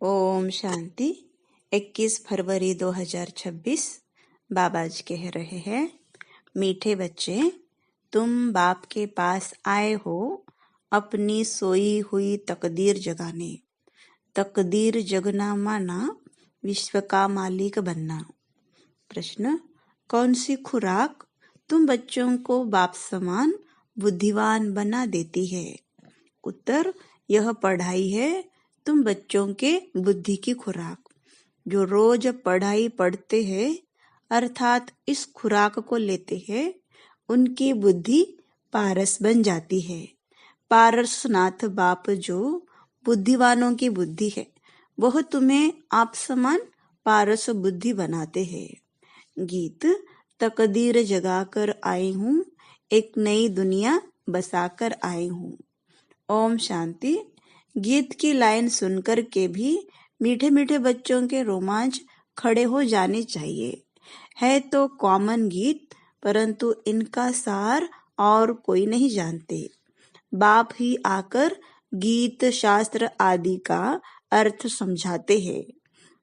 ओम शांति। 21 फरवरी 2026 बाबा जी कह रहे हैं, मीठे बच्चे, तुम बाप के पास आए हो अपनी सोई हुई तकदीर जगाने। तकदीर जगना माना विश्व का मालिक बनना। प्रश्न, कौन सी खुराक तुम बच्चों को बाप समान बुद्धिवान बना देती है? उत्तर, यह पढ़ाई है तुम बच्चों के बुद्धि की खुराक। जो रोज पढ़ाई पढ़ते हैं अर्थात इस खुराक को लेते हैं, उनकी बुद्धि पारस बन जाती है। पारसनाथ बाप जो बुद्धिवानों की बुद्धि है, वह तुम्हें आप समान पारस बुद्धि बनाते हैं। गीत, तकदीर जगाकर आई हूँ, एक नई दुनिया बसाकर आई हूँ। ओम शांति। गीत की लाइन सुनकर के भी मीठे मीठे बच्चों के रोमांच खड़े हो जाने चाहिए। है तो कॉमन गीत, परंतु इनका सार और कोई नहीं जानते। बाप ही आकर गीत शास्त्र आदि का अर्थ समझाते हैं।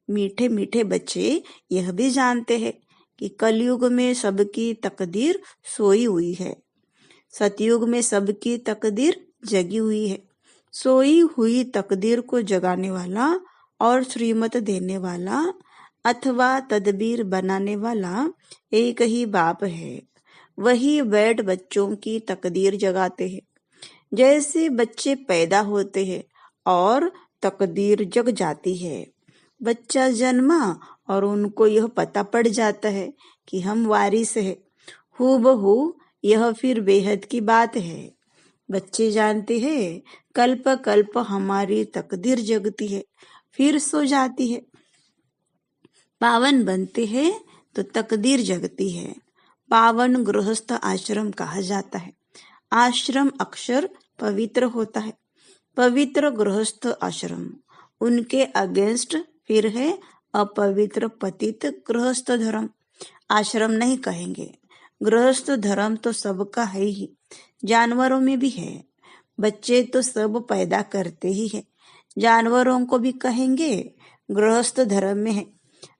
मीठे मीठे बच्चे यह भी जानते हैं कि कलयुग में सबकी तकदीर सोई हुई है, सतयुग में सबकी तकदीर जगी हुई है। सोई हुई तकदीर को जगाने वाला और श्रीमत देने वाला अथवा तदबीर बनाने वाला एक ही बाप है। वही बैठ बच्चों की तकदीर जगाते हैं। जैसे बच्चे पैदा होते हैं और तकदीर जग जाती है। बच्चा जन्मा और उनको यह पता पड़ जाता है कि हम वारिस है। हूबहू यह फिर बेहद की बात है। बच्चे जानते हैं कल्प कल्प हमारी तकदीर जगती है, फिर सो जाती है। पावन बनते हैं तो तकदीर जगती है। पावन गृहस्थ आश्रम कहा जाता है। आश्रम अक्षर पवित्र होता है। पवित्र गृहस्थ आश्रम, उनके अगेंस्ट फिर है अपवित्र पतित गृहस्थ धर्म। आश्रम नहीं कहेंगे। गृहस्थ धर्म तो सबका है ही, जानवरों में भी है। बच्चे तो सब पैदा करते ही है, जानवरों को भी कहेंगे गृहस्थ धर्म में है।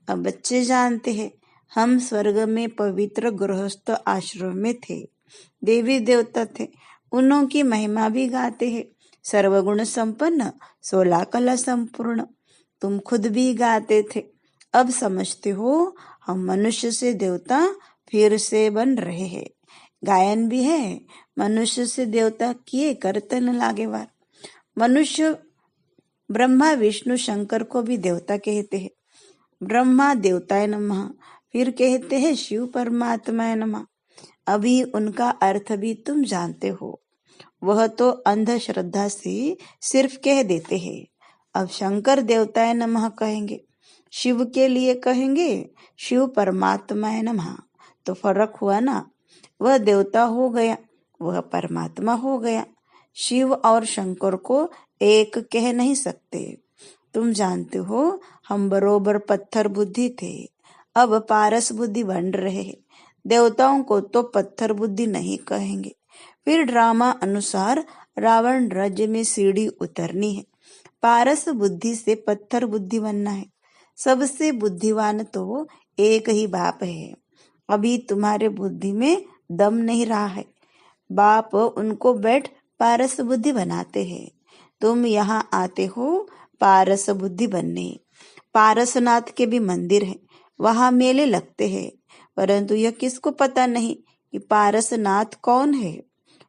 अब बच्चे जानते हैं हम स्वर्ग में पवित्र गृहस्थ आश्रम में थे, देवी देवता थे, उन्हों की महिमा भी गाते हैं। सर्वगुण संपन्न 16 कला संपूर्ण, तुम खुद भी गाते थे। अब समझते हो हम मनुष्य से देवता फिर से बन रहे हैं। गायन भी है, मनुष्य से देवता किए करतन लागे वार। मनुष्य ब्रह्मा विष्णु शंकर को भी देवता कहते हैं। ब्रह्मा देवताय नमः, फिर कहते हैं शिव परमात्माय नमः। अभी उनका अर्थ भी तुम जानते हो। वह तो अंधश्रद्धा से सिर्फ कह देते हैं। अब शंकर देवताय नमः कहेंगे, शिव के लिए कहेंगे शिव परमात्माय नमः, तो फर्क हुआ ना। वह देवता हो गया, वह परमात्मा हो गया। शिव और शंकर को एक कह नहीं सकते। तुम जानते हो हम बरोबर पत्थर बुद्धि थे, अब पारस बुद्धि बन रहे हैं। देवताओं को तो पत्थर बुद्धि नहीं कहेंगे। फिर ड्रामा अनुसार रावण राज्य में सीढ़ी उतरनी है। पारस बुद्धि से पत्थर बुद्धि बनना है। सबसे बुद्धिवान तो एक ही बाप है। अभी तुम्हारे बुद्धि में दम नहीं रहा है। बाप उनको बैठ पारस बुद्धि बनाते हैं। तुम यहाँ आते हो पारस बुद्धि बनने। पारसनाथ के भी मंदिर है, वहां मेले लगते हैं, परंतु यह किसको पता नहीं कि पारसनाथ कौन है।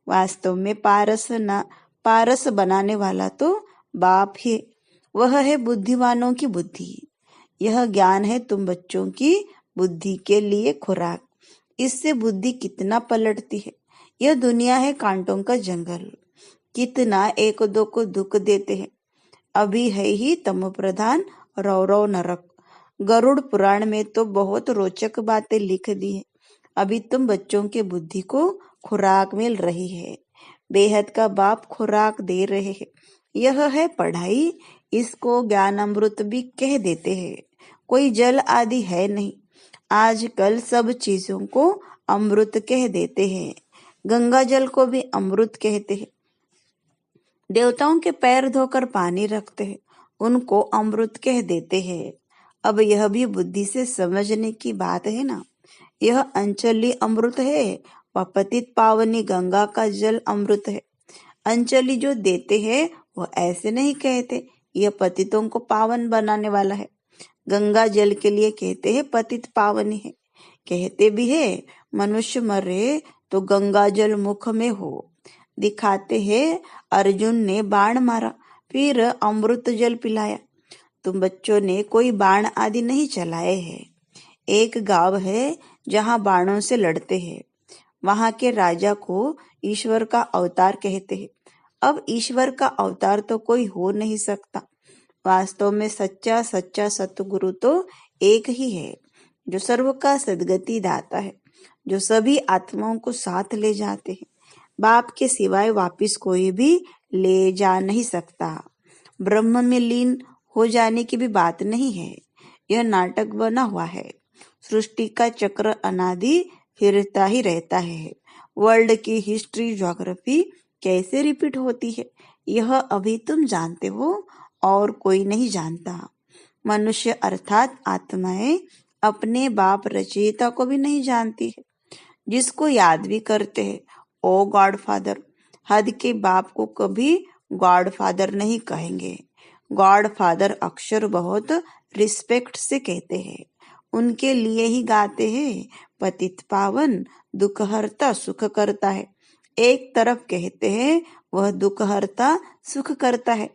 वास्तव में पारस बनाने वाला तो बाप है। वह है बुद्धिवानों की बुद्धि। यह ज्ञान है तुम बच्चों की बुद्धि के लिए खुराक। इससे बुद्धि कितना पलटती है। यह दुनिया है कांटों का जंगल, कितना एक दो को दुख देते हैं। अभी है ही तमो प्रधान रौरव नरक। गरुड़ पुराण में तो बहुत रोचक बातें लिख दी है। अभी तुम बच्चों के बुद्धि को खुराक मिल रही है। बेहद का बाप खुराक दे रहे हैं। यह है पढ़ाई। इसको ज्ञान अमृत भी कह देते हैं। कोई जल आदि है नहीं। आजकल सब चीजों को अमृत कह देते हैं। गंगा जल को भी अमृत कहते हैं। देवताओं के पैर धोकर पानी रखते हैं, उनको अमृत कह देते हैं। अब यह भी बुद्धि से समझने की बात है ना। यह अंचली अमृत है व पतित पावनी गंगा का जल अमृत है। अंचली जो देते हैं वह ऐसे नहीं कहते यह पतितों को पावन बनाने वाला है। गंगा जल के लिए कहते हैं पतित पावनी है। कहते भी है मनुष्य मरे तो गंगा जल मुख में हो। दिखाते हैं अर्जुन ने बाण मारा फिर अमृत जल पिलाया। तुम बच्चों ने कोई बाण आदि नहीं चलाए हैं। एक गांव है जहां बाणों से लड़ते हैं। वहां के राजा को ईश्वर का अवतार कहते हैं। अब ईश्वर का अवतार तो कोई हो नहीं सकता। वास्तव में सच्चा सच्चा सतगुरु तो एक ही है, जो सर्व का सद्गति दाता है, जो सभी आत्माओं को साथ ले जाते हैं। बाप के सिवाय वापिस कोई भी ले जा नहीं सकता। ब्रह्म में लीन हो जाने की भी बात नहीं है। यह नाटक बना हुआ है। सृष्टि का चक्र अनादि फिरता ही रहता है। वर्ल्ड की हिस्ट्री ज्योग्राफी कैसे रिपीट होती है यह अभी तुम जानते हो और कोई नहीं जानता। मनुष्य अर्थात आत्माएं अपने बाप रचयिता को भी नहीं जानती है, जिसको याद भी करते हैं ओ गॉड फादर। हद के बाप को कभी गॉड फादर नहीं कहेंगे। गॉड फादर अक्षर बहुत रिस्पेक्ट से कहते हैं। उनके लिए ही गाते हैं पतित पावन दुख हरता सुख करता है। एक तरफ कहते हैं वह दुख हरता सुख करता है,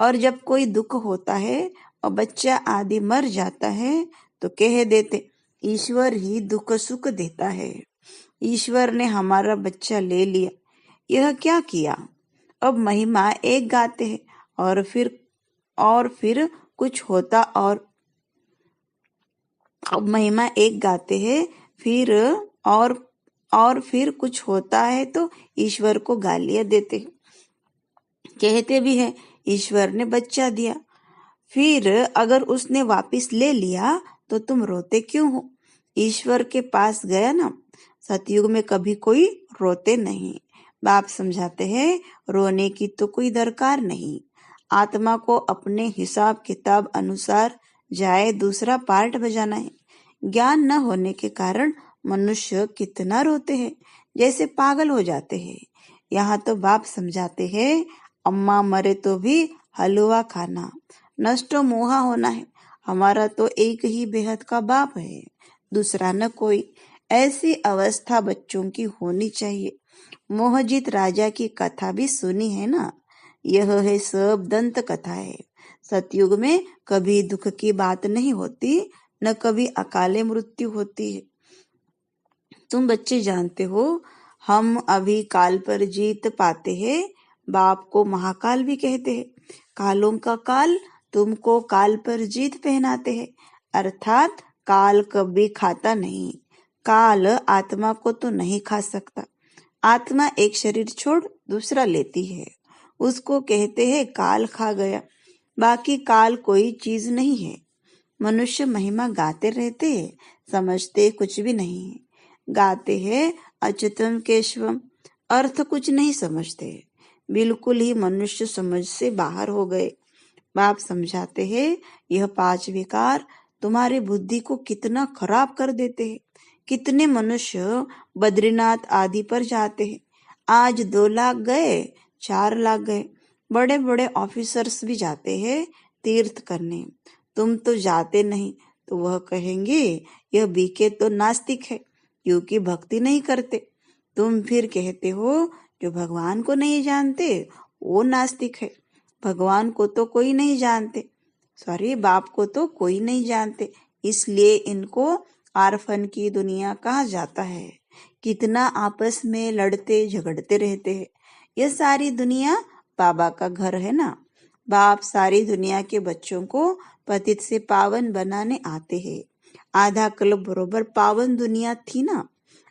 और जब कोई दुख होता है और बच्चा आदि मर जाता है तो कह देते ईश्वर ही दुख सुख देता है। ईश्वर ने हमारा बच्चा ले लिया। यह क्या किया? अब महिमा एक गाते हैं और फिर कुछ होता अब महिमा एक गाते हैं और फिर कुछ होता है तो ईश्वर को गालियां देते हैं। कहते भी है ईश्वर ने बच्चा दिया, फिर अगर उसने वापस ले लिया तो तुम रोते क्यों हो? ईश्वर के पास गया ना। सतयुग में कभी कोई रोते नहीं। बाप समझाते हैं रोने की तो कोई दरकार नहीं। आत्मा को अपने हिसाब किताब अनुसार जाए दूसरा पार्ट बजाना है। ज्ञान न होने के कारण मनुष्य कितना रोते हैं, जैसे पागल हो जाते हैं। यहाँ तो बाप समझाते हैं अम्मा मरे तो भी हलवा खाना, नष्ट मोहा होना है। हमारा तो एक ही बेहद का बाप है, दूसरा न कोई। ऐसी अवस्था बच्चों की होनी चाहिए। मोहजित राजा की कथा भी सुनी है ना। यह है सब दंत कथा है। सतयुग में कभी दुख की बात नहीं होती, न कभी अकाले मृत्यु होती है। तुम बच्चे जानते हो हम अभी काल पर जीत पाते हैं। बाप को महाकाल भी कहते हैं। कालों का काल तुमको काल पर जीत पहनाते हैं, अर्थात काल कभी खाता नहीं। काल आत्मा को तो नहीं खा सकता। आत्मा एक शरीर छोड़ दूसरा लेती है, उसको कहते हैं काल खा गया। बाकी काल कोई चीज नहीं है। मनुष्य महिमा गाते रहते हैं, समझते कुछ भी नहीं। गाते हैं अच्युतम केशवम, अर्थ कुछ नहीं समझते। बिल्कुल ही मनुष्य समझ से बाहर हो गए। बाप समझाते हैं यह 5 विकार तुम्हारी बुद्धि को कितना खराब कर देते हैं। कितने मनुष्य बद्रीनाथ आदि पर जाते हैं। आज 2 लाख गए, 4 लाख गए। बड़े बड़े ऑफिसर्स भी जाते हैं तीर्थ करने। तुम तो जाते नहीं, तो वह कहेंगे यह बीके तो नास्तिक है, क्योंकि भक्ति नहीं करते। तुम फिर कहते हो जो भगवान को नहीं जानते वो नास्तिक है। भगवान को तो कोई नहीं जानते, सॉरी बाप को तो कोई नहीं जानते, इसलिए इनको आरफन की दुनिया कहा जाता है। कितना आपस में लड़ते झगड़ते रहते हैं। यह सारी दुनिया बाबा का घर है ना। बाप सारी दुनिया के बच्चों को पतित से पावन बनाने आते हैं। आधा कल्प बरोबर पावन दुनिया थी ना।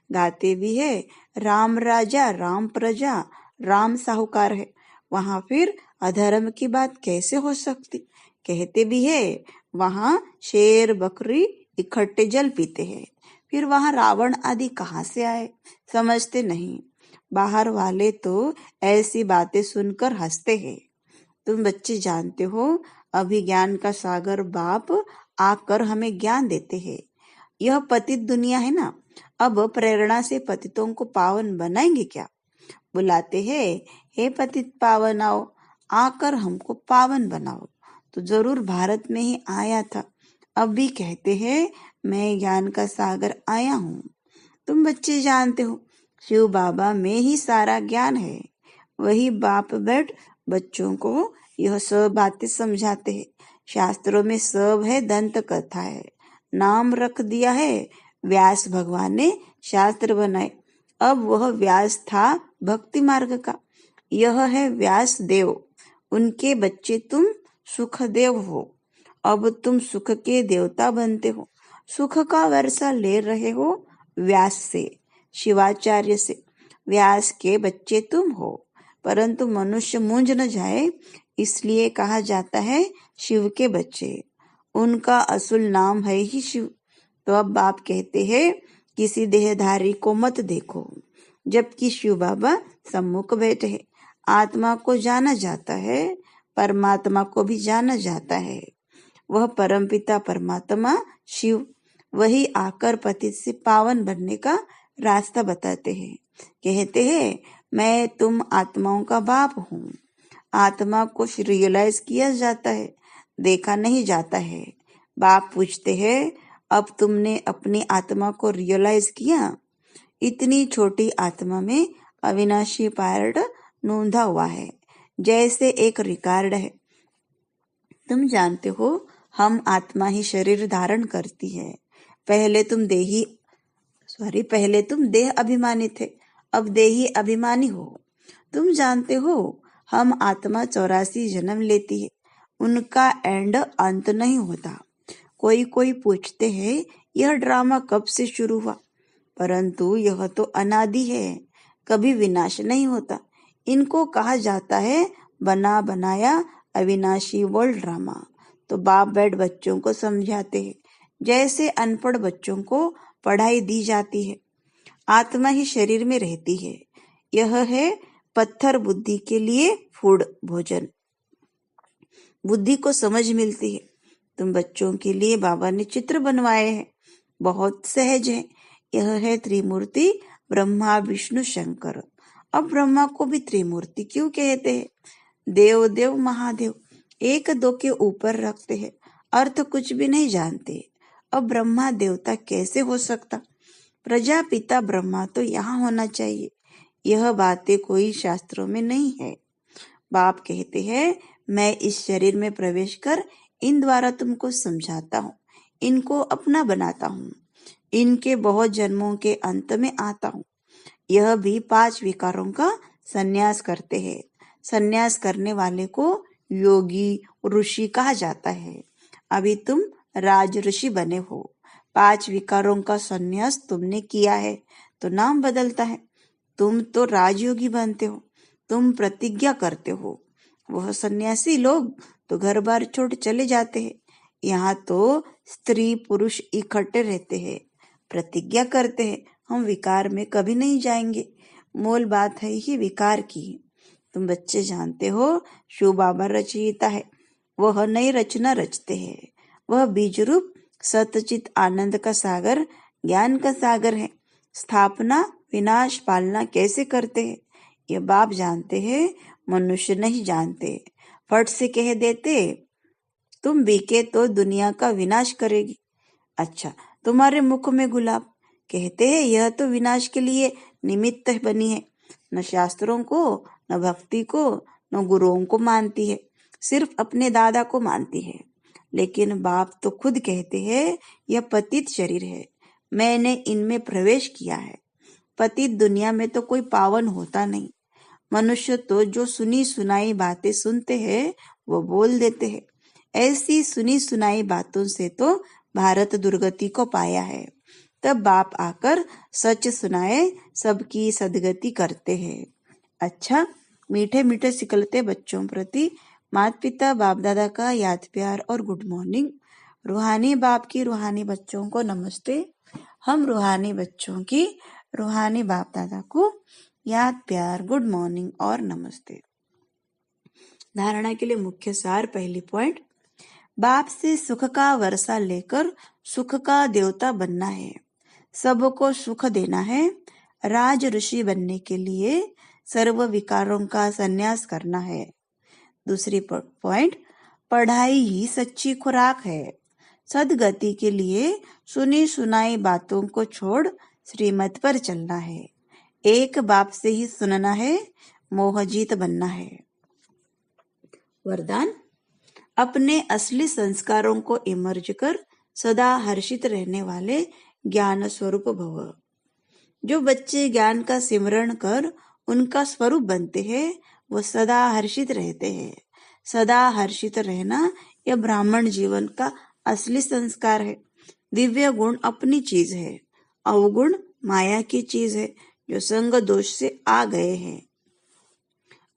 गाते भी है राम राजा राम प्रजा राम साहूकार है। वहां फिर अधर्म की बात कैसे हो सकती? कहते भी है वहां शेर बकरी इकट्ठे जल पीते हैं। फिर वहां रावण आदि कहाँ से आए? समझते नहीं। बाहर वाले तो ऐसी बातें सुनकर हंसते हैं। तुम बच्चे जानते हो अभी ज्ञान का सागर बाप आकर हमें ज्ञान देते हैं। यह पतित दुनिया है ना, अब प्रेरणा से पतितों को पावन बनाएंगे क्या? बुलाते हैं, हे पतित पावन आओ, आकर हमको पावन बनाओ। तो जरूर भारत में ही आया था। अब भी कहते हैं, मैं ज्ञान का सागर आया हूँ। तुम बच्चे जानते हो, शिव बाबा में ही सारा ज्ञान है। वही बाप बैठ बच्चों को यह सब बातें समझाते हैं। शास्त्रों में सब है, दंत कथा है, नाम रख दिया है। व्यास भगवान ने शास्त्र बनाए। अब वह व्यास था भक्ति मार्ग का। यह है व्यास देव, उनके बच्चे तुम सुखदेव हो। अब तुम सुख के देवता बनते हो। सुख का वर्षा ले रहे हो व्यास से, शिवाचार्य से। व्यास के बच्चे तुम हो, परंतु मनुष्य मूंझ न जाए इसलिए कहा जाता है शिव के बच्चे। उनका असुल नाम है ही शिव। तो अब बाप कहते हैं, किसी देहधारी को मत देखो, जबकि शिव बाबा सम्मुख बैठे हैं। आत्मा को जाना जाता है, परमात्मा को भी जाना जाता है। वह परमपिता परमात्मा शिव, वही आकर पतित से पावन बनने का रास्ता बताते हैं। कहते हैं, मैं तुम आत्माओं का बाप हूँ। आत्मा को रियलाइज किया जाता है, देखा नहीं जाता है। बाप पूछते हैं, अब तुमने अपनी आत्मा को रियलाइज किया? इतनी छोटी आत्मा में अविनाशी पार्ट नोंधा हुआ है, जैसे एक रिकॉर्ड है। तुम जानते हो, हम आत्मा ही शरीर धारण करती है। पहले तुम देह अभिमानी थे, अब देही अभिमानी हो। तुम जानते हो, हम आत्मा 84 जन्म लेती है, उनका एंड अंत नहीं होता। कोई पूछते हैं, यह ड्रामा कब से शुरू हुआ? परंतु यह तो अनादि है, कभी विनाश नहीं होता। इनको कहा जाता है बना बनाया अविनाशी वर्ल्ड ड्रामा। तो बाप बैठ बच्चों को समझाते हैं, जैसे अनपढ़ बच्चों को पढ़ाई दी जाती है। आत्मा ही शरीर में रहती है। यह है पत्थर बुद्धि के लिए फूड, भोजन। बुद्धि को समझ मिलती है। तुम बच्चों के लिए बाबा ने चित्र बनवाए हैं, बहुत सहज है। यह है त्रिमूर्ति ब्रह्मा विष्णु शंकर। अब ब्रह्मा को भी त्रिमूर्ति क्यों कहते हैं? देव देव महादेव एक दो के ऊपर रखते हैं, अर्थ कुछ भी नहीं जानते। अब ब्रह्मा देवता कैसे हो सकता? प्रजापिता ब्रह्मा तो यहाँ होना चाहिए। यह बातें कोई शास्त्रों में नहीं है। बाप कहते हैं, मैं इस शरीर में प्रवेश कर इन द्वारा तुमको समझाता हूँ, इनको अपना बनाता हूँ, इनके बहुत जन्मों के अंत में आता हूँ। यह भी 5 विकारों का संन्यास करते हैं। संन्यास करने वाले को योगी ऋषि कहा जाता है। अभी तुम राज ऋषि बने हो। 5 विकारों का संन्यास तुमने किया है तो नाम बदलता है। तुम तो राजयोगी बनते हो, तुम प्रतिज्ञा करते हो। वह सन्यासी लोग तो घर बार छोड़ चले जाते हैं। यहाँ तो स्त्री पुरुष इकट्ठे रहते हैं, प्रतिज्ञा करते हैं, हम विकार में कभी नहीं जाएंगे। मूल बात है ही विकार की। तुम बच्चे जानते हो, शिव बाबा रचयिता है, वह नई रचना रचते हैं। वह बीज रूप सतचित आनंद का सागर, ज्ञान का सागर है। स्थापना विनाश पालना कैसे करते हैं ये बाप जानते हैं, मनुष्य नहीं जानते। फट से कह देते, तुम बीके तो दुनिया का विनाश करेगी। अच्छा, तुम्हारे मुख में गुलाब, कहते हैं यह तो विनाश के लिए निमित्त बनी है। न शास्त्रों को, न भक्ति को, न गुरुओं को मानती है, सिर्फ अपने दादा को मानती है। लेकिन बाप तो खुद कहते हैं, यह पतित शरीर है, मैंने इनमें प्रवेश किया है। पतित दुनिया में तो कोई पावन होता नहीं। मनुष्य तो जो सुनी सुनाई बातें सुनते हैं वो बोल देते हैं। ऐसी सुनी सुनाई बातों से तो भारत दुर्गति को पाया है। तब बाप आकर सच सुनाए, सबकी सदगति करते हैं। अच्छा, मीठे मीठे सिकलते बच्चों प्रति माता पिता बाप दादा का याद प्यार और गुड मॉर्निंग। रूहानी बाप की रूहानी बच्चों को नमस्ते। हम रूहानी बच्चों की रूहानी बाप दादा को याद प्यार, गुड मॉर्निंग और नमस्ते। धारणा के लिए मुख्य सार, पहली पॉइंट, बाप से सुख का वर्षा लेकर सुख का देवता बनना है, सबको सुख देना है। राज ऋषि बनने के लिए सर्व विकारों का संन्यास करना है। दूसरी पॉइंट, पढ़ाई ही सच्ची खुराक है। सदगति के लिए सुनी सुनाई बातों को छोड़ श्रीमत पर चलना है। एक बाप से ही सुनना है, मोहजीत बनना है। वरदान, अपने असली संस्कारों को इमर्ज कर सदा हर्षित रहने वाले ज्ञान स्वरूप भव। जो बच्चे ज्ञान का सिमरण कर उनका स्वरूप बनते हैं, वो सदा हर्षित रहते हैं। सदा हर्षित रहना यह ब्राह्मण जीवन का असली संस्कार है। दिव्य गुण अपनी चीज है, अवगुण माया की चीज है, जो संग दोष से आ गए हैं।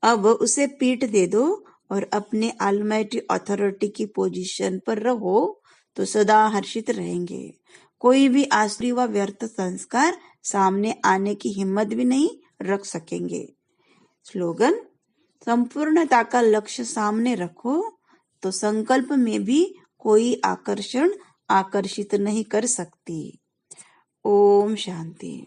अब उसे पीठ दे दो और अपने ऑलमाइटी अथॉरिटी की पोजीशन पर रहो तो सदा हर्षित रहेंगे। कोई भी आसुरी व व्यर्थ संस्कार सामने आने की हिम्मत भी नहीं रख सकेंगे। स्लोगन, संपूर्णता का लक्ष्य सामने रखो तो संकल्प में भी कोई आकर्षण आकर्षित नहीं कर सकती। ओम शांति।